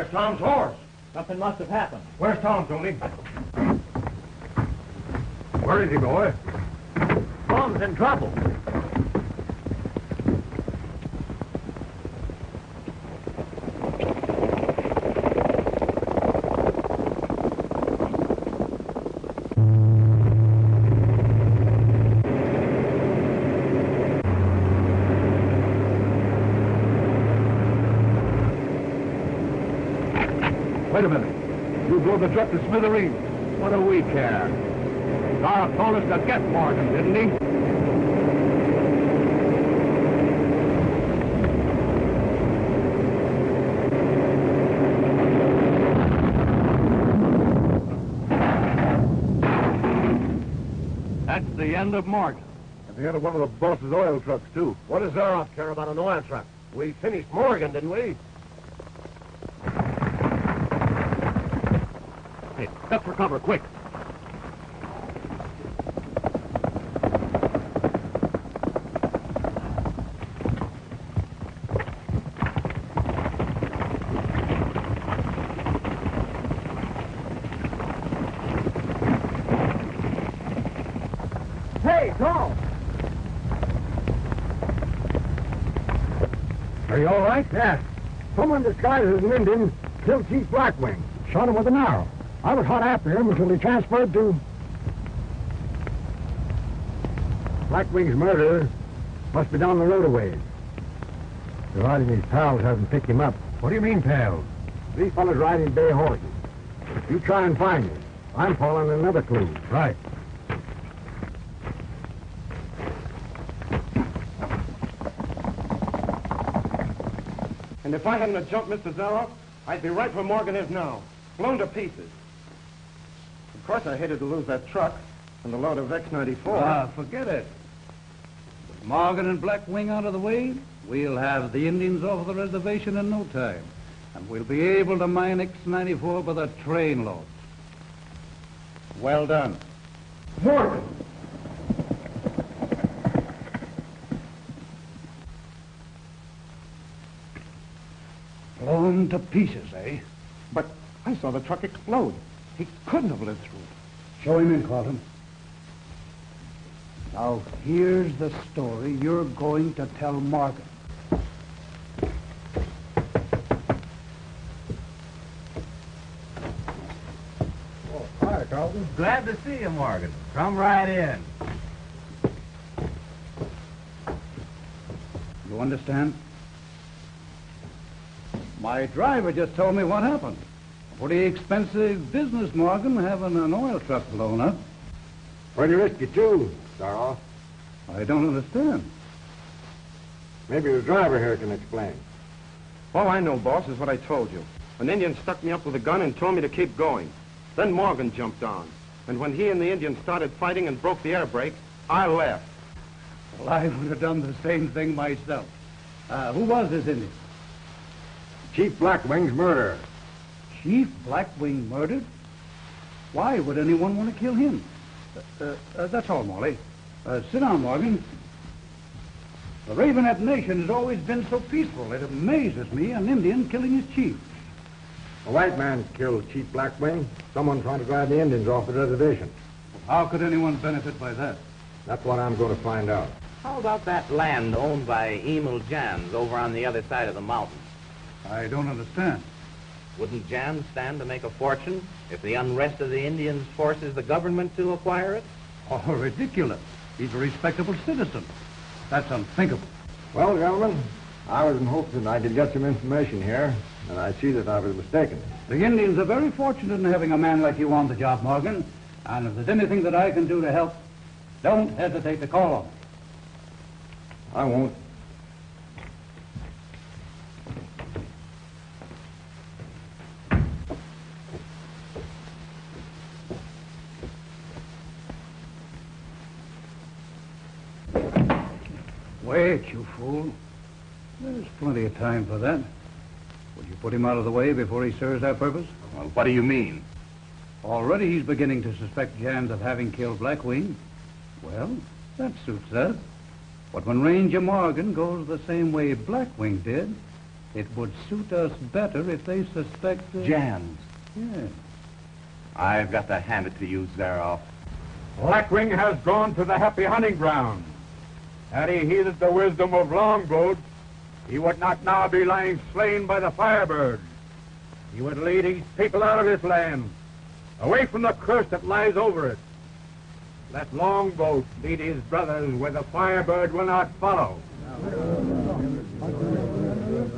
Where's Tom's horse? Something must have happened. Where's Tom, Tony? Where is he, boy? Tom's in trouble. Wait a minute. You drove the truck to smithereens. What do we care? Darrell told us to get Morgan, didn't he? That's the end of Morgan. At the end of one of the boss's oil trucks, too. What does Zaroff care about an oil truck? We finished Morgan, didn't we? Hey, duck for cover, quick. Hey, Tom! Are you all right? Yes. Someone disguised as an Indian killed Chief Blackwing. Shot him with an arrow. I was hot after him until he transferred to... Blackwing's murderer must be down the road a ways. Providing his pals haven't picked him up. What do you mean, pals? These fellas riding bay horses. You try and find him. I'm following another clue. Right. And if I hadn't have jumped Mr. Zaroff, I'd be right where Morgan is now, blown to pieces. Of course, I hated to lose that truck and the load of X-94. Forget it. With Morgan and Blackwing out of the way, we'll have the Indians off the reservation in no time. And we'll be able to mine X-94 by the trainloads. Well done. Morgan! Blown to pieces, eh? But I saw the truck explode. He couldn't have lived through it. Show him in, Carlton. Now, here's the story you're going to tell Morgan. Oh, hi, Carlton. Glad to see you, Morgan. Come right in. You understand? My driver just told me what happened. Pretty expensive business, Morgan, having an oil truck blown up. Pretty risky, too, Zaroff. I don't understand. Maybe the driver here can explain. All I know, boss, is what I told you. An Indian stuck me up with a gun and told me to keep going. Then Morgan jumped on. And when he and the Indian started fighting and broke the air brake, I left. Well, I would have done the same thing myself. Who was this Indian? Chief Blackwing's murderer. Chief Blackwing murdered? Why would anyone want to kill him? That's all, Molly. Sit down, Morgan. The Ravenette Nation has always been so peaceful. It amazes me, an Indian killing his chief. A white man killed Chief Blackwing. Someone trying to drive the Indians off the reservation. How could anyone benefit by that? That's what I'm going to find out. How about that land owned by Emil Jans over on the other side of the mountain? I don't understand. Wouldn't Jans stand to make a fortune if the unrest of the Indians forces the government to acquire it? Oh, ridiculous. He's a respectable citizen. That's unthinkable. Well, gentlemen, I was in hopes that I could get some information here, and I see that I was mistaken. The Indians are very fortunate in having a man like you on the job, Morgan. And if there's anything that I can do to help, don't hesitate to call on me. I won't. Wait, you fool. There's plenty of time for that. Will you put him out of the way before he serves our purpose? Well, what do you mean? Already he's beginning to suspect Jans of having killed Blackwing. Well, that suits us. But when Ranger Morgan goes the same way Blackwing did, It would suit us better if they suspect... Jans. Yes. I've got to hand it to you, Zaroff. Blackwing has gone to the happy hunting ground. Had he heeded the wisdom of Longboat, he would not now be lying slain by the Firebird. He would lead his people out of this land, away from the curse that lies over it. Let Longboat lead his brothers where the Firebird will not follow.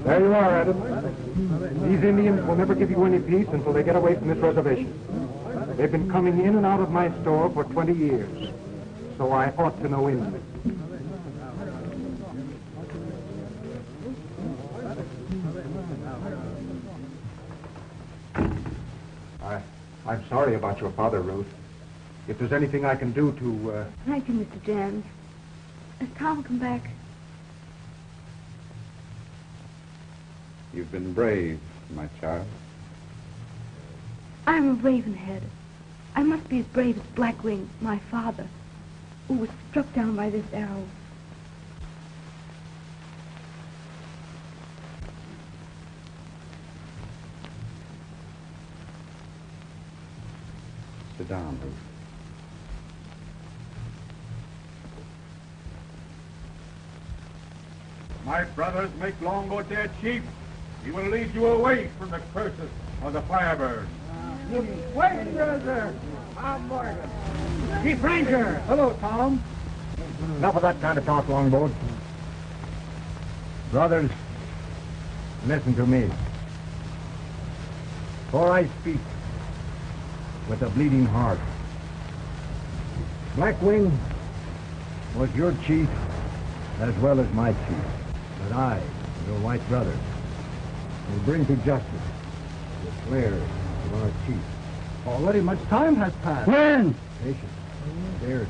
There you are, Adam. These Indians will never give you any peace until they get away from this reservation. They've been coming in and out of my store for 20 years, so I ought to know Indian. I'm sorry about your father, Ruth. If there's anything I can do to... Thank you, Mr. Jans. Has Tom come back? You've been brave, my child. I'm a Ravenhead. I must be as brave as Blackwing, my father, who was struck down by this arrow. Sit down, Ruth. My brothers make Longboat their chief. He will lead you away from the curses of the Firebird. Wait, brother! I'm Morgan. Chief Ranger! Hello, Tom. Enough of that kind of talk, Longboat. Brothers, listen to me. For I speak with a bleeding heart. Blackwing was your chief as well as my chief. But I, your white brother, will bring to justice the slayer of our chief. Already much time has passed. When? Patience. A day or two.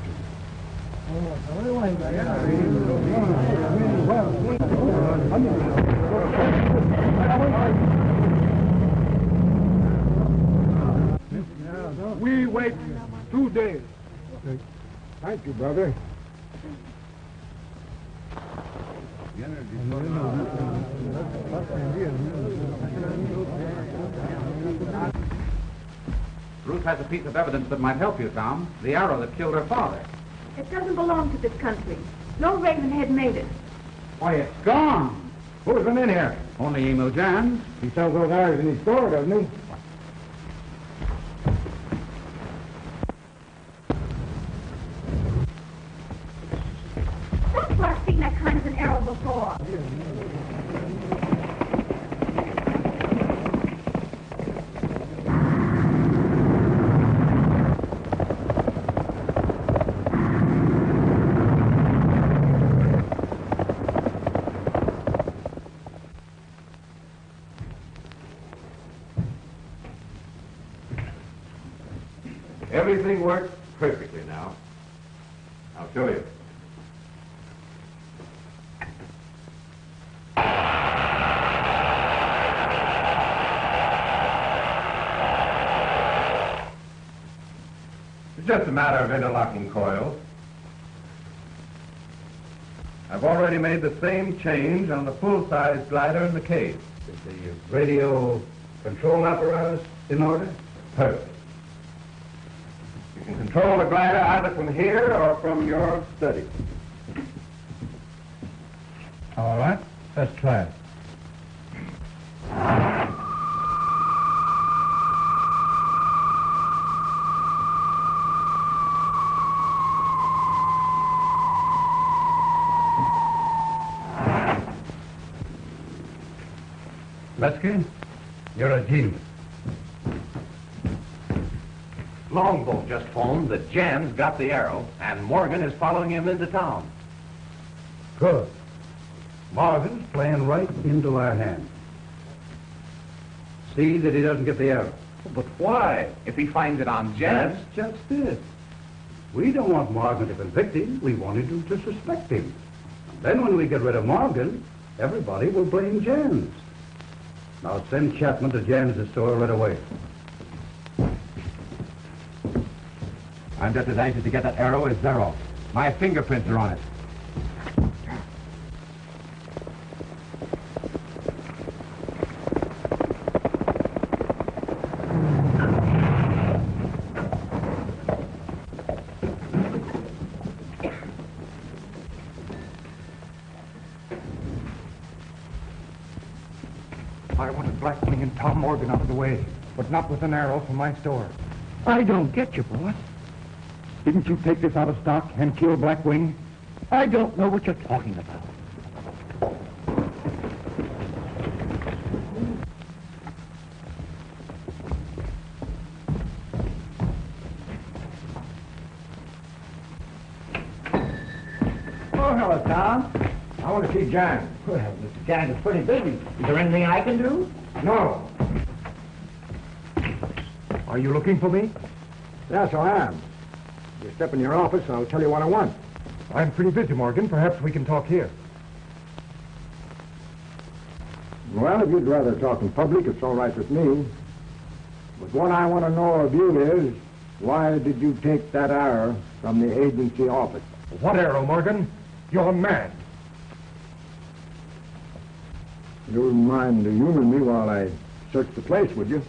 We wait 2 days. Thank you, brother. Ruth has a piece of evidence that might help you, Tom. The arrow that killed her father. It doesn't belong to this country. No Ravenhead made it. Why, it's gone. Who's been in here? Only Emil Jans. He sells those arrows in his store, doesn't he? That's where I've seen that kind of an arrow before. Everything works perfectly now. I'll show you. It's just a matter of interlocking coils. I've already made the same change on the full-size glider in the case. Is the radio control apparatus in order? Perfect. You can control the glider either from here or from your study. All right, let's try it. Lesky, you're a genius. Longboat just phoned that Jans got the arrow, and Morgan is following him into town. Good. Morgan's playing right into our hands. See that he doesn't get the arrow. But why? If he finds it on Jans... That's just it. We don't want Morgan to convict him. We wanted him to suspect him. And then when we get rid of Morgan, everybody will blame Jans. Now send Chapman to Jans' store right away. I'm just as anxious to get that arrow as Zaroff. My fingerprints are on it. I wanted Blackwing and Tom Morgan out of the way, but not with an arrow from my store. I don't get you, boss. Didn't you take this out of stock and kill Blackwing? I don't know what you're talking about. Oh, hello, Tom. I want to see Jan. Well, Mr. Jan is pretty busy. Is there anything I can do? No. Are you looking for me? Yes, I am. You step in your office, and I'll tell you what I want. I'm pretty busy, Morgan. Perhaps we can talk here. Well, if you'd rather talk in public, it's all right with me. But what I want to know of you is, why did you take that arrow from the agency office? What arrow, Morgan? You're mad. You wouldn't mind humoring me while I search the place, would you?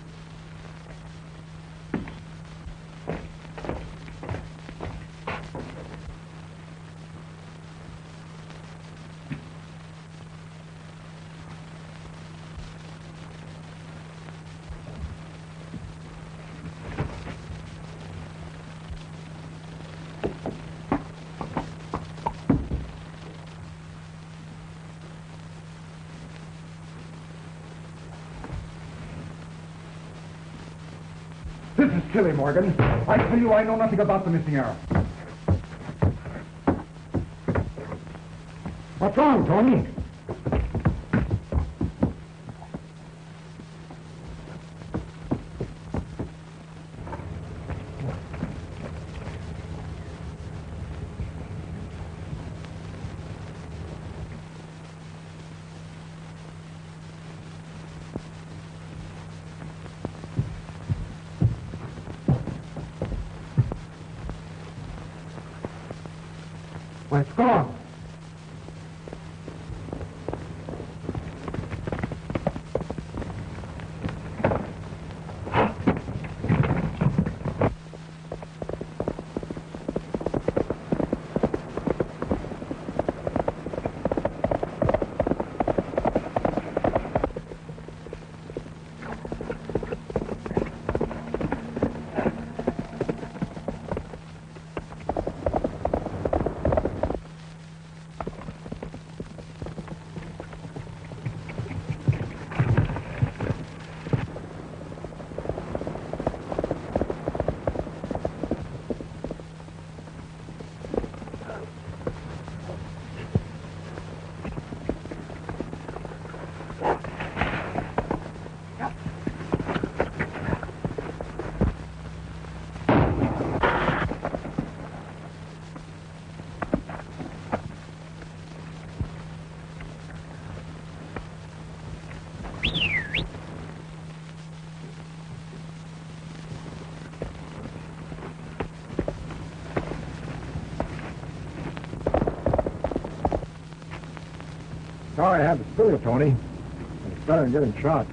This is silly, Morgan. I tell you, I know nothing about the missing arrow. What's wrong, Tony? Well, it's gone. Sorry I had to spill you, Tony. It's better than getting shot.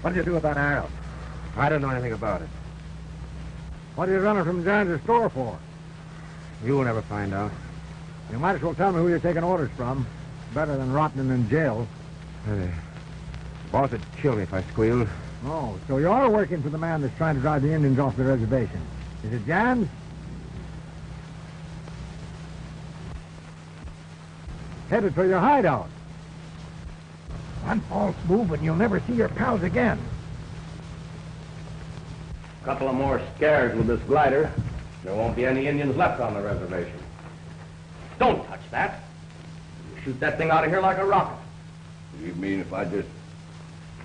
What did you do with that arrow? I don't know anything about it. What did you run it from John's store for? You'll never find out. You might as well tell me who you're taking orders from. Better than rotting in jail. Boss would kill me if I squealed. Oh, so you're working for the man that's trying to drive the Indians off the reservation. Is it John's? headed for your hideout. One false move and you'll never see your pals again. A couple of more scares with this glider. There won't be any Indians left on the reservation. Don't touch that. You shoot that thing out of here like a rocket. You mean if I just...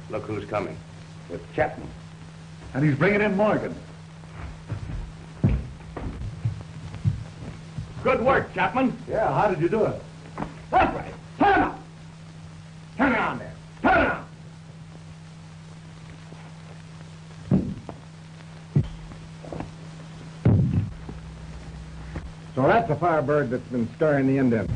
Look who's coming. It's Chapman. And he's bringing in Morgan. Good work, Chapman. Yeah, how did you do it? That's right. Turn him up. Turn it on there. Turn it on. So that's the Firebird that's been scaring the Indians.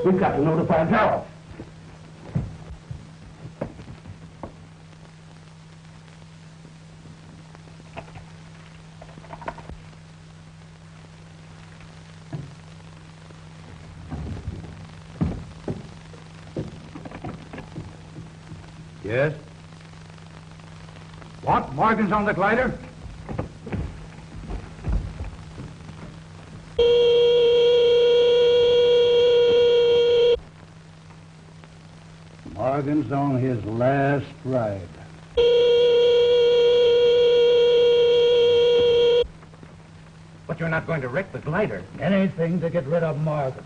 We've got to notify Harold. Yes? What? Morgan's on the glider? Morgan's on his last ride. But you're not going to wreck the glider. Anything to get rid of Morgan.